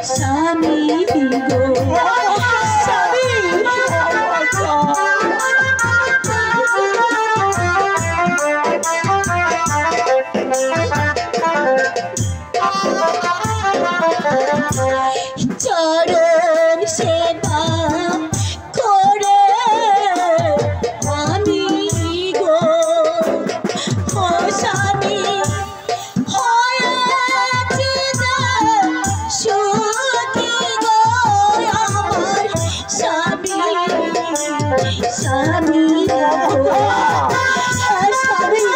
স্বামী গো স্বামী চরণ সেবা করে আমি গো ও স্বামী হয়েছি সুখী গো আমার স্বামী স্বামী গো স্বামী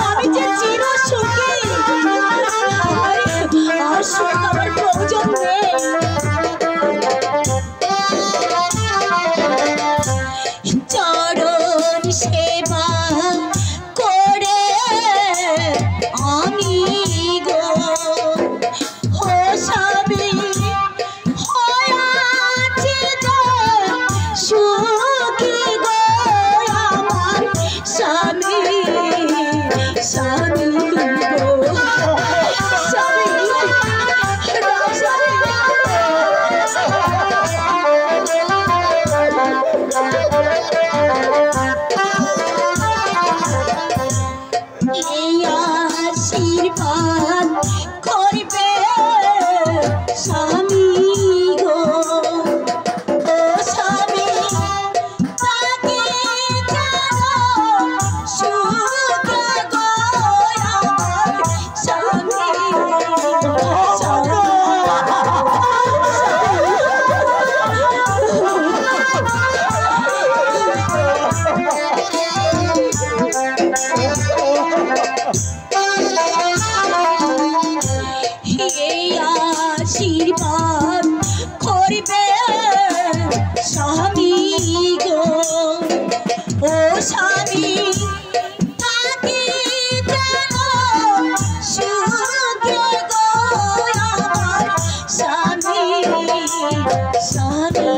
আমি যে চির সুখী আর সুখ আমার প্রয়োজন নেই চরণ সেবা করে আমি গো ও স্বামী হয়েছি সুখী গো আমার স্বামী স্বামী গো স্বামী এই আশীর্বাদ করবে স্বামী গো ও স্বামী তাকে জানো সুখে গো আমার স্বামী এই আশীর্বাদ করবে স্বামী গো ও স্বামী তাকে জানো সুখে গো আমার স্বামী স্বামী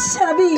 স্বামী